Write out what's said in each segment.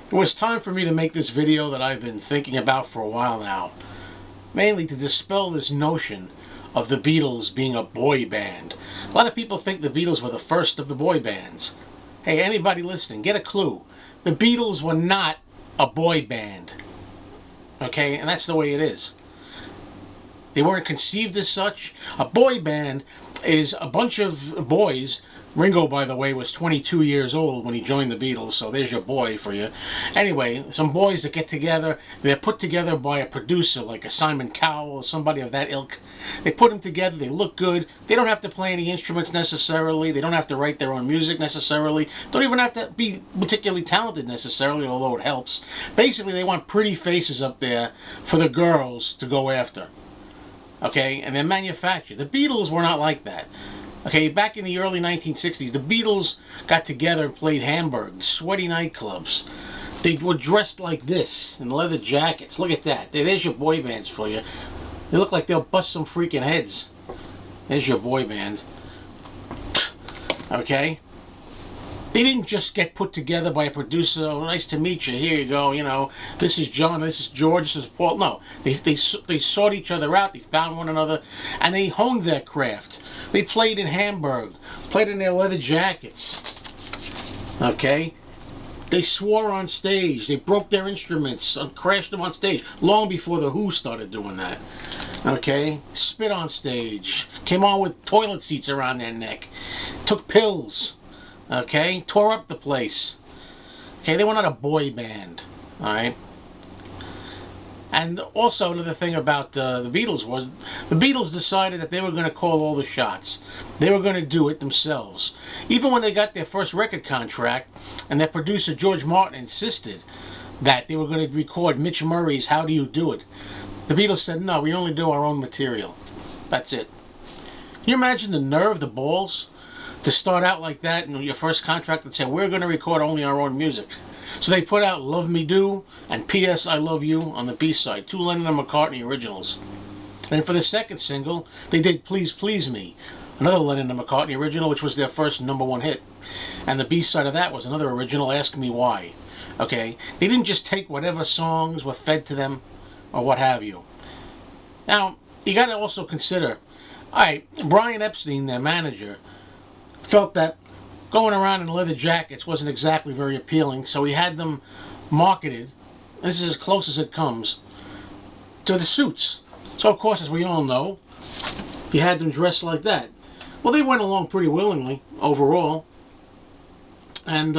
It was time for me to make this video that I've been thinking about for a while now. Mainly to dispel this notion of the Beatles being a boy band. A lot of people think the Beatles were the first of the boy bands. Hey, anybody listening, get a clue. The Beatles were not a boy band. Okay, and that's the way it is. They weren't conceived as such. A boy band is a bunch of boys. Ringo, by the way, was 22 years old when he joined the Beatles, so there's your boy for you. Anyway, some boys that get together, they're put together by a producer like a Simon Cowell or somebody of that ilk. They put them together, they look good, they don't have to play any instruments necessarily, they don't have to write their own music necessarily, don't even have to be particularly talented necessarily, although it helps. Basically, they want pretty faces up there for the girls to go after. Okay, and they're manufactured. The Beatles were not like that. Okay, back in the early 1960s, the Beatles got together and played Hamburg, sweaty nightclubs. They were dressed like this, in leather jackets. Look at that. There's your boy bands for you. They look like they'll bust some freaking heads. There's your boy band. Okay? They didn't just get put together by a producer. Oh, nice to meet you. Here you go. You know, this is John, this is George, this is Paul. No, they sought each other out. They found one another, and they honed their craft. They played in Hamburg, played in their leather jackets. Okay, they swore on stage. They broke their instruments, crashed them on stage long before the Who started doing that. Okay, spit on stage. Came on with toilet seats around their neck. Took pills. Okay, tore up the place. Okay, they were not a boy band. Alright. And also another thing about the Beatles was the Beatles decided that they were going to call all the shots. They were going to do it themselves. Even when they got their first record contract and their producer George Martin insisted that they were going to record Mitch Murray's How Do You Do It, the Beatles said, no, we only do our own material. That's it. Can you imagine the nerve, the balls? To start out like that in your first contract and say, we're going to record only our own music. So they put out Love Me Do and P.S. I Love You on the B-side, 2 Lennon and McCartney originals. And for the second single, they did Please Please Me, another Lennon and McCartney original, which was their first #1 hit. And the B-side of that was another original, Ask Me Why. Okay? They didn't just take whatever songs were fed to them or what have you. Now, you got to also consider, alright, Brian Epstein, their manager, felt that going around in leather jackets wasn't exactly very appealing, so he had them marketed, this is as close as it comes, to the suits. So of course, as we all know, he had them dressed like that. Well, they went along pretty willingly, overall. And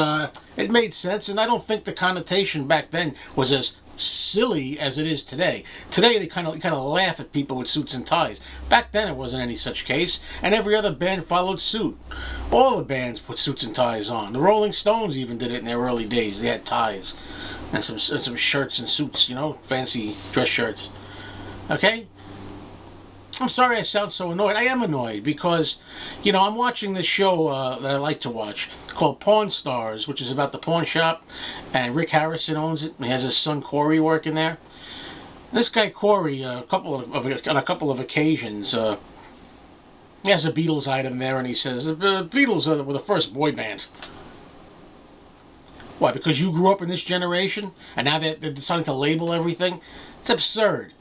it made sense, and I don't think the connotation back then was as silly as it is today. Today they kind of laugh at people with suits and ties. Back then it wasn't any such case, and every other band followed suit. All the bands put suits and ties on. The Rolling Stones even did it in their early days. They had ties and some shirts and suits, you know, fancy dress shirts. Okay? I'm sorry I sound so annoyed. I am annoyed because, you know, I'm watching this show that I like to watch called Pawn Stars, which is about the pawn shop, and Rick Harrison owns it. He has his son Corey working there. This guy Corey, on a couple of occasions, he has a Beatles item there, and he says the Beatles were the first boy band. Why? Because you grew up in this generation, and now they're deciding to label everything? It's absurd.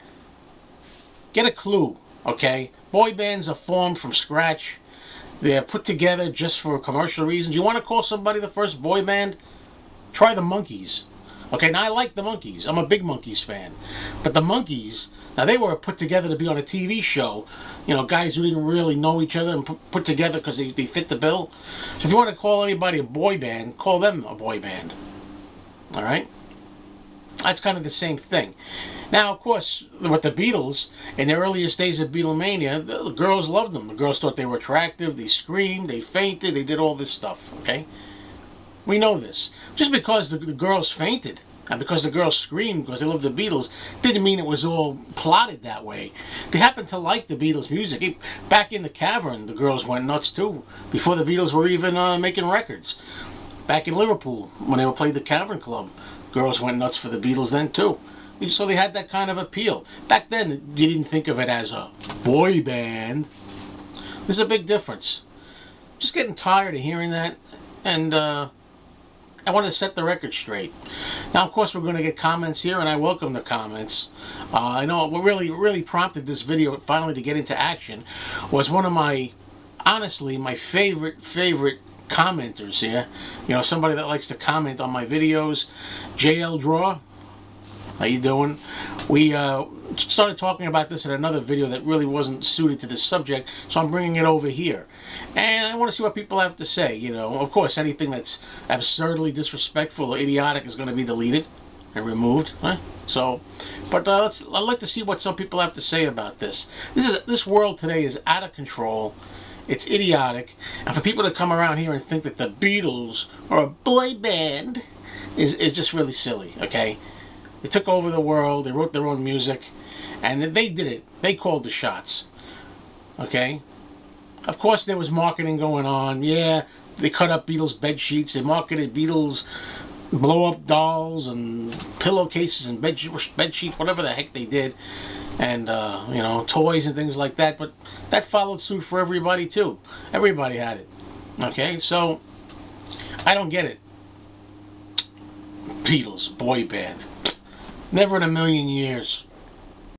Get a clue. Okay, boy bands are formed from scratch. They're put together just for commercial reasons. You want to call somebody the first boy band? Try the Monkees. Okay, now I like the Monkees. I'm a big Monkees fan. But the Monkees, now they were put together to be on a TV show. You know, guys who didn't really know each other and put together because they fit the bill. So if you want to call anybody a boy band, call them a boy band. Alright? That's kind of the same thing. Now, of course, with the Beatles, in their earliest days of Beatlemania, the girls loved them. The girls thought they were attractive, they screamed, they fainted, they did all this stuff, okay? We know this. Just because the girls fainted, and because the girls screamed because they loved the Beatles, didn't mean it was all plotted that way. They happened to like the Beatles' music. Back in the Cavern, the girls went nuts too, before the Beatles were even making records. Back in Liverpool, when they were playing the Cavern Club, girls went nuts for the Beatles then too. So they had that kind of appeal. Back then, you didn't think of it as a boy band. There's a big difference. Just getting tired of hearing that. And I want to set the record straight. Now, of course, we're going to get comments here, and I welcome the comments. I know what really prompted this video finally to get into action was one of my, honestly, my favorite commenters here. You know, somebody that likes to comment on my videos. JL Draw, how you doing? We started talking about this in another video that really wasn't suited to this subject, so I'm bringing it over here. And I want to see what people have to say, you know. Of course, anything that's absurdly disrespectful or idiotic is going to be deleted and removed. Right? So, but I'd like to see what some people have to say about this. This world today is out of control. It's idiotic. And for people to come around here and think that the Beatles are a boy band is just really silly, okay? They took over the world, they wrote their own music, and they did it. They called the shots, okay? Of course, there was marketing going on. Yeah, they cut up Beatles bed sheets. They marketed Beatles blow-up dolls and pillowcases and bed sheets, whatever the heck they did, and you know, toys and things like that. But that followed suit for everybody too. Everybody had it. Okay, so I don't get it. Beatles boy band. Never in a million years.